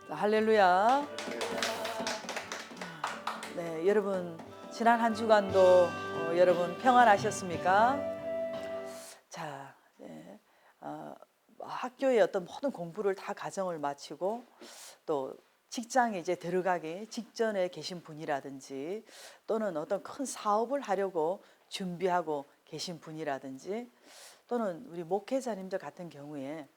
할렐루야. 네, 여러분 지난 한 주간도 여러분 평안하셨습니까? 자, 네, 학교의 어떤 모든 공부를 다 가정을 마치고 또 직장에 이제 들어가기 직전에 계신 분이라든지 또는 어떤 큰 사업을 하려고 준비하고 계신 분이라든지 또는 우리 목회자님들 같은 경우에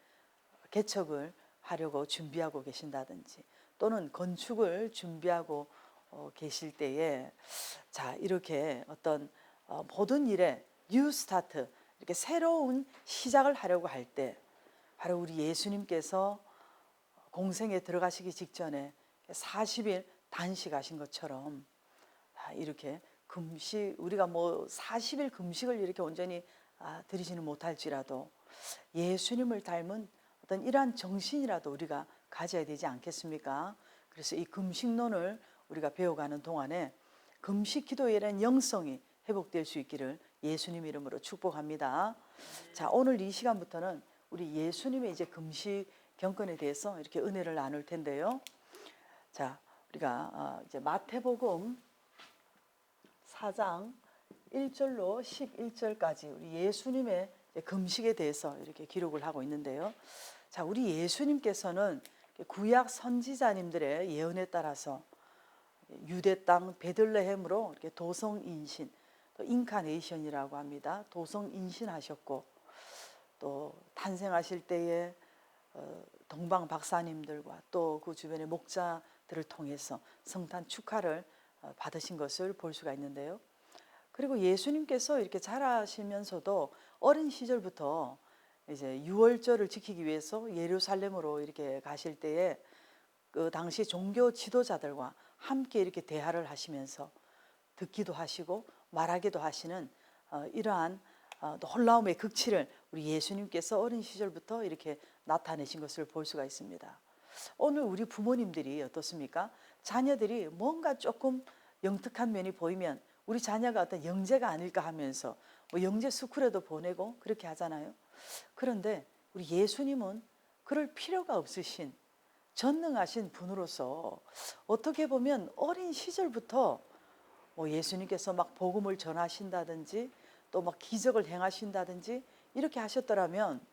개척을 하려고 준비하고 계신다든지 또는 건축을 준비하고 계실 때에 자 이렇게 어떤 모든 일에 뉴 스타트 이렇게 새로운 시작을 하려고 할 때 바로 우리 예수님께서 공생에 들어가시기 직전에 40일 단식하신 것처럼 이렇게 금식 우리가 뭐 40일 금식을 이렇게 온전히 드리지는 못할지라도 예수님을 닮은 어떤 이러한 정신이라도 우리가 가져야 되지 않겠습니까? 그래서 이 금식론을 우리가 배워가는 동안에 금식 기도에 대한 영성이 회복될 수 있기를 예수님 이름으로 축복합니다. 자, 오늘 이 시간부터는 우리 예수님의 이제 금식 경건에 대해서 이렇게 은혜를 나눌 텐데요. 자, 우리가 이제 마태복음 4장 1절로 11절까지 우리 예수님의 금식에 대해서 이렇게 기록을 하고 있는데요. 자, 우리 예수님께서는 구약 선지자님들의 예언에 따라서 유대 땅 베들레헴으로 이렇게 도성인신, 또 인카네이션이라고 합니다. 도성인신하셨고 또 탄생하실 때에 동방 박사님들과 또 그 주변의 목자들을 통해서 성탄 축하를 받으신 것을 볼 수가 있는데요. 그리고 예수님께서 이렇게 자라시면서도 어린 시절부터 이제 유월절을 지키기 위해서 예루살렘으로 이렇게 가실 때에 그 당시 종교 지도자들과 함께 이렇게 대화를 하시면서 듣기도 하시고 말하기도 하시는 이러한 놀라움의 극치를 우리 예수님께서 어린 시절부터 이렇게 나타내신 것을 볼 수가 있습니다. 오늘 우리 부모님들이 어떻습니까? 자녀들이 뭔가 조금 영특한 면이 보이면 우리 자녀가 어떤 영재가 아닐까 하면서 뭐 영재 스쿨에도 보내고 그렇게 하잖아요. 그런데 우리 예수님은 그럴 필요가 없으신 전능하신 분으로서 어떻게 보면 어린 시절부터 뭐 예수님께서 막 복음을 전하신다든지 또 막 기적을 행하신다든지 이렇게 하셨더라면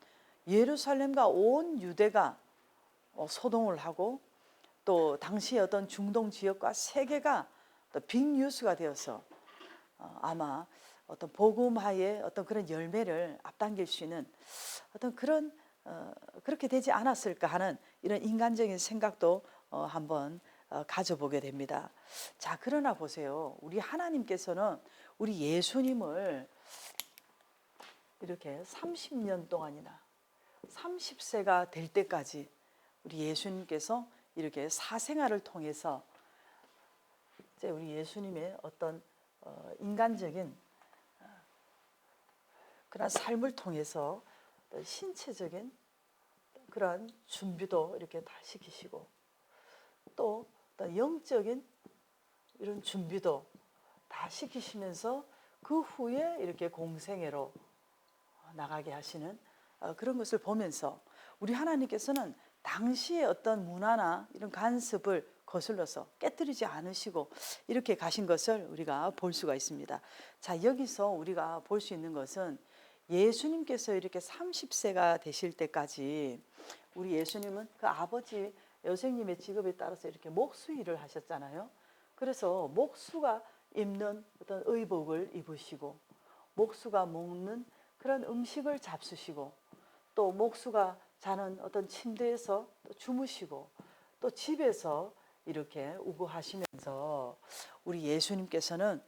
예루살렘과 온 유대가 소동을 하고 또 당시 어떤 중동 지역과 세계가 또 빅뉴스가 되어서 아마 어떤 복음화의 어떤 그런 열매를 앞당길 수 있는 어떤 그런 그렇게 되지 않았을까 하는 이런 인간적인 생각도 한번 가져보게 됩니다. 자, 그러나 보세요. 우리 하나님께서는 우리 예수님을 이렇게 30년 동안이나 30세가 될 때까지 우리 예수님께서 이렇게 사생활을 통해서 이제 우리 예수님의 어떤 인간적인 그런 삶을 통해서 신체적인 그런 준비도 이렇게 다 시키시고 또 영적인 이런 준비도 다 시키시면서 그 후에 이렇게 공생애로 나가게 하시는 그런 것을 보면서 우리 하나님께서는 당시의 어떤 문화나 이런 관습을 거슬러서 깨뜨리지 않으시고 이렇게 가신 것을 우리가 볼 수가 있습니다. 자, 여기서 우리가 볼 수 있는 것은 예수님께서 이렇게 30세가 되실 때까지 우리 예수님은 그 아버지 여생님의 직업에 따라서 이렇게 목수 일을 하셨잖아요. 그래서 목수가 입는 어떤 의복을 입으시고 목수가 먹는 그런 음식을 잡수시고 또 목수가 자는 어떤 침대에서 또 주무시고 또 집에서 이렇게 우거하시면서 우리 예수님께서는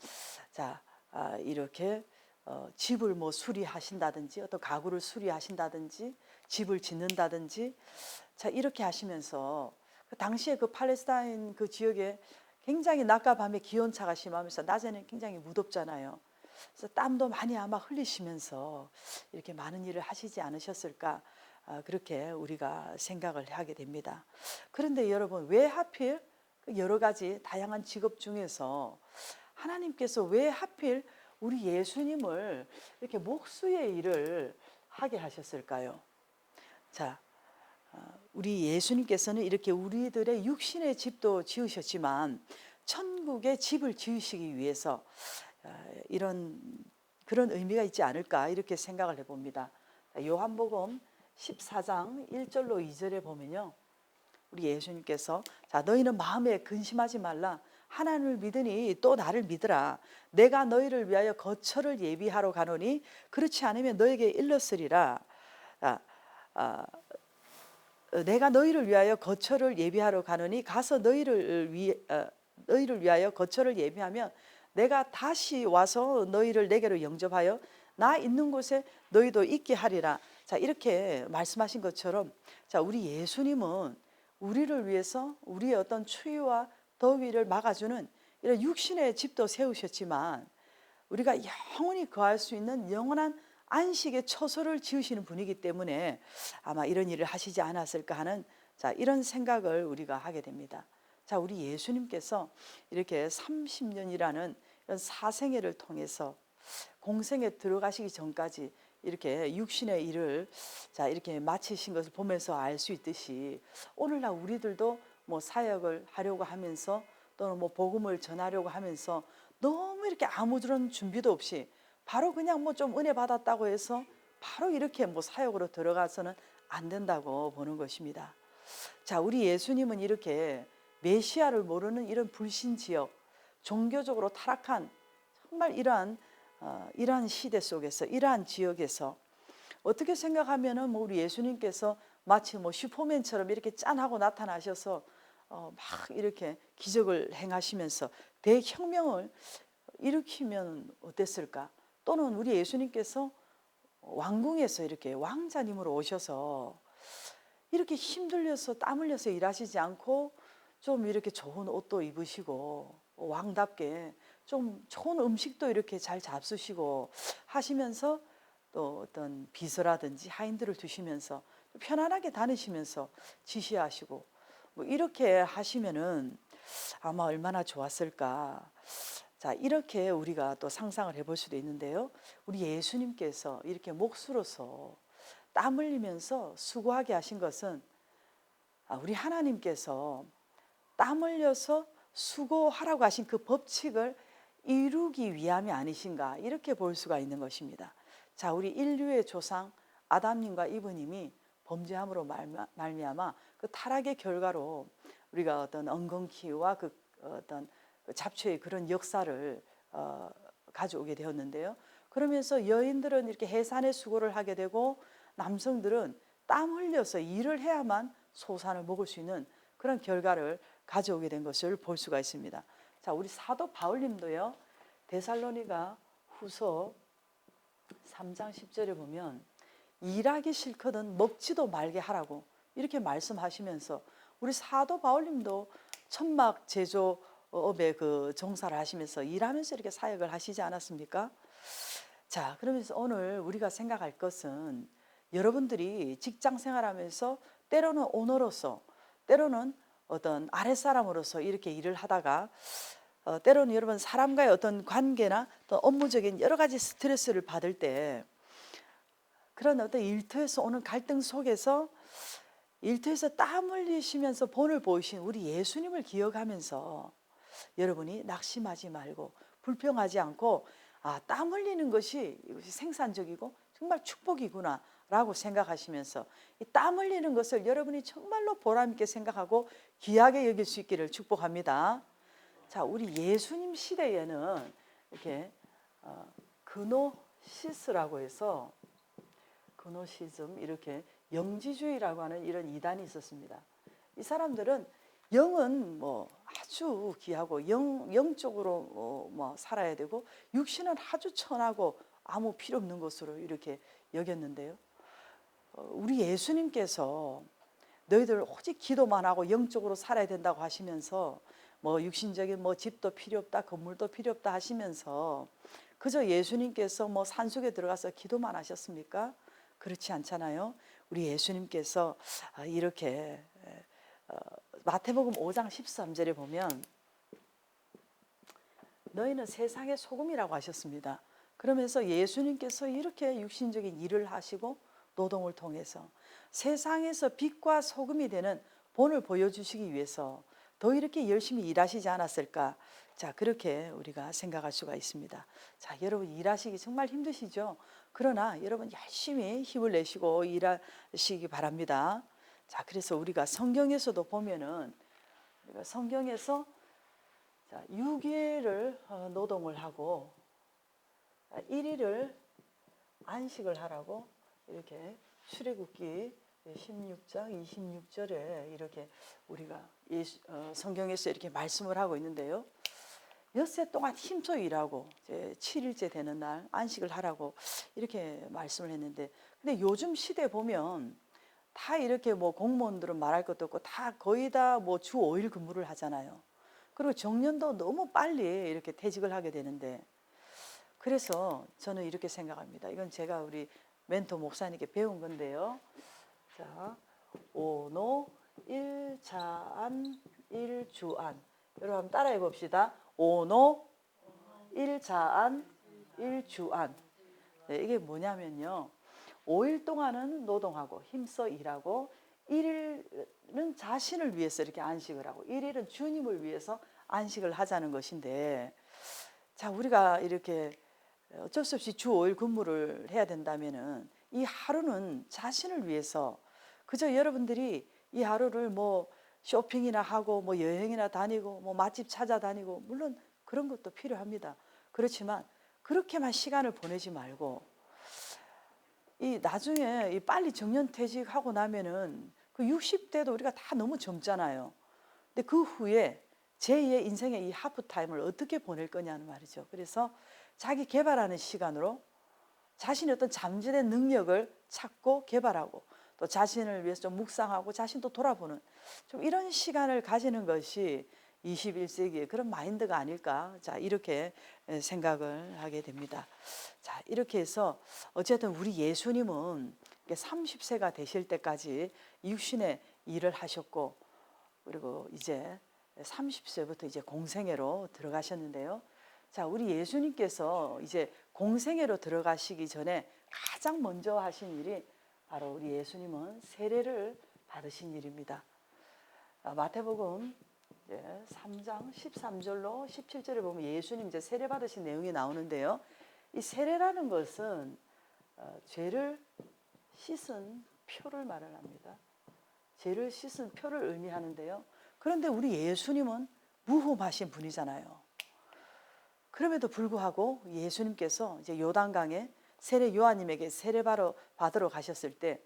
자 이렇게 집을 뭐 수리하신다든지 어떤 가구를 수리하신다든지 집을 짓는다든지 자 이렇게 하시면서 그 당시에 그 팔레스타인 그 지역에 굉장히 낮과 밤의 기온차가 심하면서 낮에는 굉장히 무덥잖아요. 그래서 땀도 많이 아마 흘리시면서 이렇게 많은 일을 하시지 않으셨을까 그렇게 우리가 생각을 하게 됩니다. 그런데 여러분 왜 하필 그 여러 가지 다양한 직업 중에서 하나님께서 왜 하필 우리 예수님을 이렇게 목수의 일을 하게 하셨을까요? 자, 우리 예수님께서는 이렇게 우리들의 육신의 집도 지으셨지만 천국의 집을 지으시기 위해서 이런 그런 의미가 있지 않을까 이렇게 생각을 해봅니다. 요한복음 14장 1절로 2절에 보면요. 우리 예수님께서 자 너희는 마음에 근심하지 말라. 하나님을 믿으니 또 나를 믿으라. 내가 너희를 위하여 거처를 예비하러 가노니 그렇지 않으면 너에게 일렀으리라. 아, 아, 내가 너희를 위하여 거처를 예비하러 가노니 가서 너희를 위하여 거처를 예비하면 내가 다시 와서 너희를 내게로 영접하여 나 있는 곳에 너희도 있게 하리라. 자 이렇게 말씀하신 것처럼 자 우리 예수님은 우리를 위해서 우리의 어떤 추위와 더위를 막아주는 이런 육신의 집도 세우셨지만 우리가 영원히 거할 수 있는 영원한 안식의 처소를 지으시는 분이기 때문에 아마 이런 일을 하시지 않았을까 하는 자 이런 생각을 우리가 하게 됩니다. 자 우리 예수님께서 이렇게 30년이라는 이런 사생애를 통해서 공생에 들어가시기 전까지 이렇게 육신의 일을 자 이렇게 마치신 것을 보면서 알 수 있듯이 오늘날 우리들도 뭐 사역을 하려고 하면서 또는 뭐 복음을 전하려고 하면서 너무 이렇게 아무런 준비도 없이 바로 그냥 뭐 좀 은혜 받았다고 해서 바로 이렇게 뭐 사역으로 들어가서는 안 된다고 보는 것입니다. 자, 우리 예수님은 이렇게 메시아를 모르는 이런 불신 지역, 종교적으로 타락한 정말 이러한 시대 속에서 이러한 지역에서 어떻게 생각하면은 뭐 우리 예수님께서 마치 뭐 슈퍼맨처럼 이렇게 짠하고 나타나셔서 막 이렇게 기적을 행하시면서 대혁명을 일으키면 어땠을까? 또는 우리 예수님께서 왕궁에서 이렇게 왕자님으로 오셔서 이렇게 힘들려서 땀 흘려서 일하시지 않고 좀 이렇게 좋은 옷도 입으시고 왕답게 좀 좋은 음식도 이렇게 잘 잡수시고 하시면서 또 어떤 비서라든지 하인들을 두시면서 편안하게 다니시면서 지시하시고 뭐 이렇게 하시면은 아마 얼마나 좋았을까. 자, 이렇게 우리가 또 상상을 해볼 수도 있는데요. 우리 예수님께서 이렇게 몫으로서 땀 흘리면서 수고하게 하신 것은 우리 하나님께서 땀 흘려서 수고하라고 하신 그 법칙을 이루기 위함이 아니신가 이렇게 볼 수가 있는 것입니다. 자, 우리 인류의 조상 아담님과 이브님이 범죄함으로 말미암아 그 타락의 결과로 우리가 어떤 엉겅퀴와 그 어떤 잡초의 그런 역사를 가져오게 되었는데요. 그러면서 여인들은 이렇게 해산의 수고를 하게 되고 남성들은 땀 흘려서 일을 해야만 소산을 먹을 수 있는 그런 결과를 가져오게 된 것을 볼 수가 있습니다. 자, 우리 사도 바울님도요. 데살로니가 후서 3장 10절에 보면 일하기 싫거든 먹지도 말게 하라고 이렇게 말씀하시면서 우리 사도 바울님도 천막 제조업에 그 종사를 하시면서 일하면서 이렇게 사역을 하시지 않았습니까? 자, 그러면서 오늘 우리가 생각할 것은 여러분들이 직장 생활하면서 때로는 오너로서 때로는 어떤 아랫사람으로서 이렇게 일을 하다가 때로는 여러분 사람과의 어떤 관계나 또 업무적인 여러 가지 스트레스를 받을 때 그런 어떤 일터에서 오는 갈등 속에서 일터에서 땀 흘리시면서 본을 보이신 우리 예수님을 기억하면서 여러분이 낙심하지 말고 불평하지 않고 땀 흘리는 것이 이것이 생산적이고 정말 축복이구나 라고 생각하시면서 이 땀 흘리는 것을 여러분이 정말로 보람 있게 생각하고 귀하게 여길 수 있기를 축복합니다. 자, 우리 예수님 시대에는 이렇게 그노시스라고 해서 그노시즘 이렇게 영지주의라고 하는 이런 이단이 있었습니다. 이 사람들은 영은 뭐 아주 귀하고 영적으로 뭐 살아야 되고 육신은 아주 천하고 아무 필요 없는 것으로 이렇게 여겼는데요. 우리 예수님께서 너희들 오직 기도만 하고 영적으로 살아야 된다고 하시면서 뭐 육신적인 뭐 집도 필요 없다, 건물도 필요 없다 하시면서 그저 예수님께서 뭐 산속에 들어가서 기도만 하셨습니까? 그렇지 않잖아요. 우리 예수님께서 이렇게 마태복음 5장 13절에 보면 너희는 세상의 소금이라고 하셨습니다. 그러면서 예수님께서 이렇게 육신적인 일을 하시고 노동을 통해서 세상에서 빛과 소금이 되는 본을 보여주시기 위해서 더 이렇게 열심히 일하시지 않았을까? 자, 그렇게 우리가 생각할 수가 있습니다. 자, 여러분 일하시기 정말 힘드시죠? 그러나 여러분 열심히 힘을 내시고 일하시기 바랍니다. 자, 그래서 우리가 성경에서도 보면은 우리가 성경에서 자, 6일을 노동을 하고 1일을 안식을 하라고 이렇게 출애굽기 16장 26절에 이렇게 우리가 성경에서 이렇게 말씀을 하고 있는데요. 엿새 동안 힘써 일하고 이제 7일째 되는 날 안식을 하라고 이렇게 말씀을 했는데, 근데 요즘 시대 보면 다 이렇게 뭐 공무원들은 말할 것도 없고 다 거의 다 뭐 주 5일 근무를 하잖아요. 그리고 정년도 너무 빨리 이렇게 퇴직을 하게 되는데, 그래서 저는 이렇게 생각합니다. 이건 제가 우리 멘토 목사님께 배운 건데요. 자, 오노 일자안 일주안. 여러분 한번 따라해 봅시다. 오노 일자안 일주안. 네, 이게 뭐냐면요. 5일 동안은 노동하고 힘써 일하고 1일은 자신을 위해서 이렇게 안식을 하고 1일은 주님을 위해서 안식을 하자는 것인데, 자, 우리가 이렇게 어쩔 수 없이 주 5일 근무를 해야 된다면은 이 하루는 자신을 위해서, 그저 여러분들이 이 하루를 뭐 쇼핑이나 하고 뭐 여행이나 다니고 뭐 맛집 찾아다니고, 물론 그런 것도 필요합니다. 그렇지만 그렇게만 시간을 보내지 말고 이 나중에 이 빨리 정년퇴직하고 나면은 그 60대도 우리가 다 너무 젊잖아요. 근데 그 후에 제2의 인생의 이 하프타임을 어떻게 보낼 거냐는 말이죠. 그래서 자기 개발하는 시간으로 자신의 어떤 잠재된 능력을 찾고 개발하고, 또 자신을 위해서 좀 묵상하고 자신도 돌아보는 좀 이런 시간을 가지는 것이 21세기의 그런 마인드가 아닐까, 자, 이렇게 생각을 하게 됩니다. 자, 이렇게 해서 어쨌든 우리 예수님은 30세가 되실 때까지 육신의 일을 하셨고, 그리고 이제 30세부터 이제 공생애로 들어가셨는데요. 자, 우리 예수님께서 이제 공생애로 들어가시기 전에 가장 먼저 하신 일이 바로 우리 예수님은 세례를 받으신 일입니다. 마태복음 3장 13절로 17절에 보면 예수님 이제 세례 받으신 내용이 나오는데요. 이 세례라는 것은 죄를 씻은 표를 말을 합니다. 죄를 씻은 표를 의미하는데요. 그런데 우리 예수님은 무흠하신 분이잖아요. 그럼에도 불구하고 예수님께서 이제 요단강에 세례 요한님에게 세례 받으러 가셨을 때,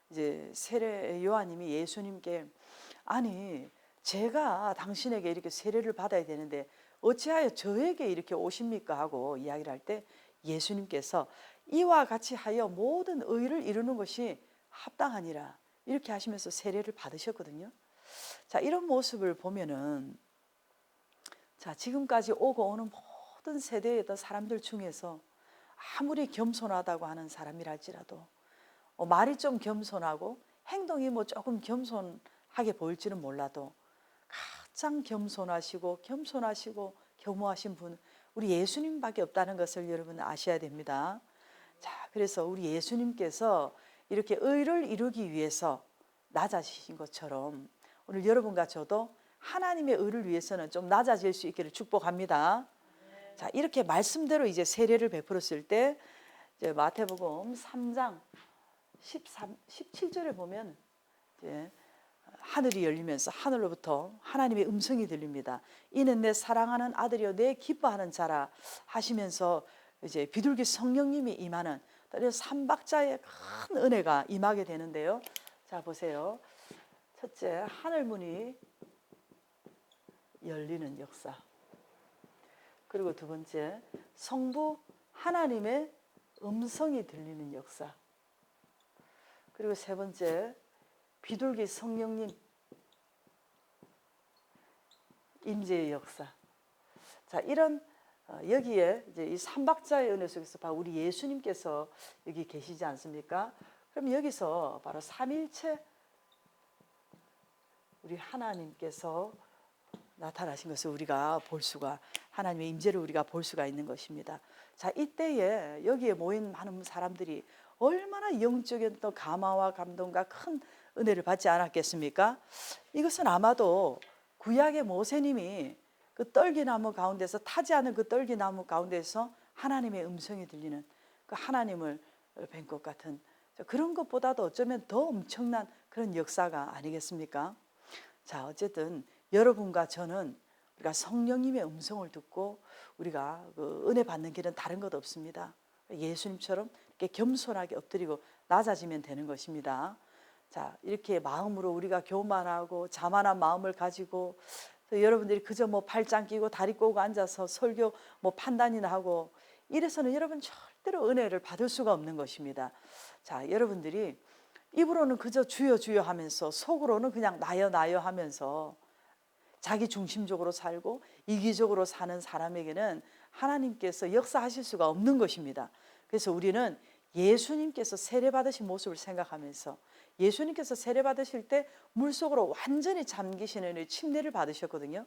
이제 세례 요한님이 예수님께 아니 제가 당신에게 이렇게 세례를 받아야 되는데 어찌하여 저에게 이렇게 오십니까 하고 이야기를 할 때, 예수님께서 이와 같이 하여 모든 의를 이루는 것이 합당하니라 이렇게 하시면서 세례를 받으셨거든요. 자, 이런 모습을 보면은 자, 지금까지 오고 오는 모든 세대의 어떤 사람들 중에서 아무리 겸손하다고 하는 사람이랄지라도 말이 좀 겸손하고 행동이 뭐 조금 겸손하게 보일지는 몰라도 가장 겸손하시고 겸허하신 분, 우리 예수님밖에 없다는 것을 여러분 아셔야 됩니다. 자, 그래서 우리 예수님께서 이렇게 의를 이루기 위해서 낮아지신 것처럼 오늘 여러분과 저도 하나님의 의를 위해서는 좀 낮아질 수 있기를 축복합니다. 자, 이렇게 말씀대로 이제 세례를 베풀었을 때 이제 마태복음 3장 17절에 보면 이제 하늘이 열리면서 하늘로부터 하나님의 음성이 들립니다. 이는 내 사랑하는 아들이요 내 기뻐하는 자라 하시면서 이제 비둘기 성령님이 임하는 삼박자의 큰 은혜가 임하게 되는데요. 자, 보세요. 첫째, 하늘 문이 열리는 역사. 그리고 두 번째, 성부 하나님의 음성이 들리는 역사. 그리고 세 번째, 비둘기 성령님 임재의 역사. 자, 이런 여기에 이제 이 삼박자의 은혜 속에서 바로 우리 예수님께서 여기 계시지 않습니까? 그럼 여기서 바로 삼일체 우리 하나님께서 나타나신 것을 우리가 볼 수가, 하나님의 임재를 우리가 볼 수가 있는 것입니다. 자, 이때에 여기에 모인 많은 사람들이 얼마나 영적인 또 감화와 감동과 큰 은혜를 받지 않았겠습니까? 이것은 아마도 구약의 모세님이 그 떨기나무 가운데서, 타지 않은 그 떨기나무 가운데서 하나님의 음성이 들리는 그 하나님을 뵌 것 같은, 그런 것보다도 어쩌면 더 엄청난 그런 역사가 아니겠습니까? 자, 어쨌든 여러분과 저는 우리가 성령님의 음성을 듣고 우리가 그 은혜 받는 길은 다른 것 없습니다. 예수님처럼 이렇게 겸손하게 엎드리고 낮아지면 되는 것입니다. 자, 이렇게 마음으로 우리가 교만하고 자만한 마음을 가지고, 여러분들이 그저 뭐 팔짱 끼고 다리 꼬고 앉아서 설교 뭐 판단이나 하고 이래서는 여러분 절대로 은혜를 받을 수가 없는 것입니다. 자, 여러분들이 입으로는 그저 주여 주여 하면서 속으로는 그냥 나여 나여 하면서 자기 중심적으로 살고 이기적으로 사는 사람에게는 하나님께서 역사하실 수가 없는 것입니다. 그래서 우리는 예수님께서 세례받으신 모습을 생각하면서, 예수님께서 세례받으실 때 물속으로 완전히 잠기시는 침례를 받으셨거든요.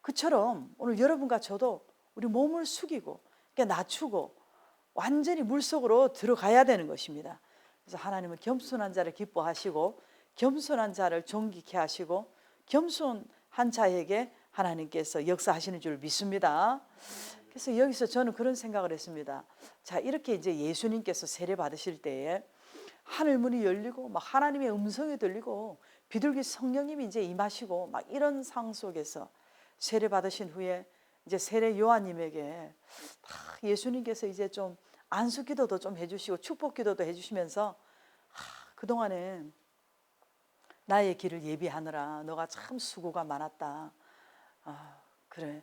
그처럼 오늘 여러분과 저도 우리 몸을 숙이고 낮추고 완전히 물속으로 들어가야 되는 것입니다. 그래서 하나님은 겸손한 자를 기뻐하시고 겸손한 자를 존귀케 하시고 겸손한 자에게 하나님께서 역사하시는 줄 믿습니다. 그래서 여기서 저는 그런 생각을 했습니다. 자, 이렇게 이제 예수님께서 세례 받으실 때에 하늘 문이 열리고 막 하나님의 음성이 들리고 비둘기 성령님이 이제 임하시고 막 이런 상황 속에서 세례 받으신 후에 이제 세례 요한님에게 예수님께서 이제 좀 안수기도도 좀 해주시고 축복기도도 해주시면서 그동안에 나의 길을 예비하느라 너가 참 수고가 많았다. 그래,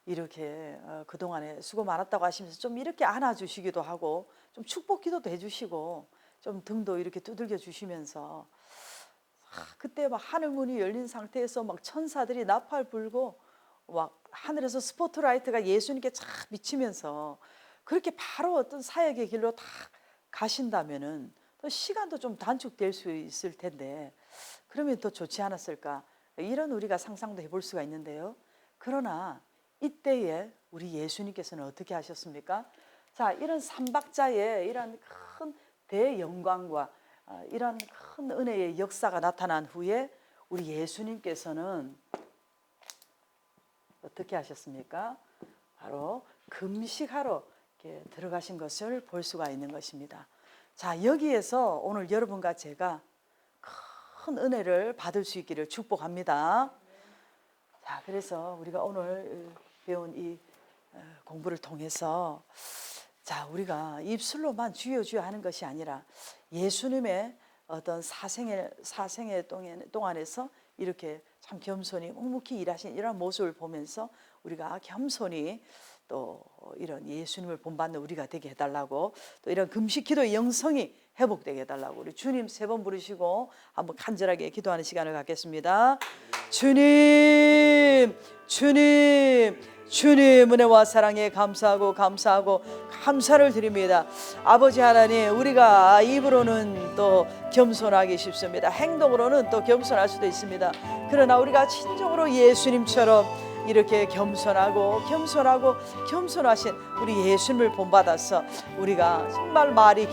이렇게 그동안에 수고 많았다고 하시면서 좀 이렇게 안아주시기도 하고 좀 축복기도도 해주시고 좀 등도 이렇게 두들겨 주시면서 그때 막 하늘 문이 열린 상태에서 막 천사들이 나팔 불고 막 하늘에서 스포트라이트가 예수님께 쫙 비치면서 그렇게 바로 어떤 사역의 길로 다 가신다면은 또 시간도 좀 단축될 수 있을 텐데 그러면 더 좋지 않았을까, 이런 우리가 상상도 해볼 수가 있는데요. 그러나 이때에 우리 예수님께서는 어떻게 하셨습니까? 자, 이런 삼박자의 이런 큰 대영광과 이런 큰 은혜의 역사가 나타난 후에 우리 예수님께서는 어떻게 하셨습니까? 바로 금식하러 이렇게 들어가신 것을 볼 수가 있는 것입니다. 자, 여기에서 오늘 여러분과 제가 큰 은혜를 받을 수 있기를 축복합니다. 자, 그래서 우리가 오늘 배운 이 공부를 통해서, 자, 우리가 입술로만 주여 주여 하는 것이 아니라 예수님의 어떤 사생의 동안에서 이렇게 참 겸손히 묵묵히 일하신 이런 모습을 보면서 우리가 겸손히 또 이런 예수님을 본받는 우리가 되게 해달라고, 또 이런 금식 기도의 영성이 회복되게 해달라고 우리 주님 3번 부르시고 한번 간절하게 기도하는 시간을 갖겠습니다. 주님, 주님, 주님 은혜와 사랑에 감사하고 감사를 드립니다. 아버지 하나님, 우리가 입으로는 또 겸손하기 쉽습니다. 행동으로는 또 겸손할 수도 있습니다. 그러나 우리가 진정으로 예수님처럼 이렇게 겸손하신 우리 예수님을 본받아서 우리가 정말 말이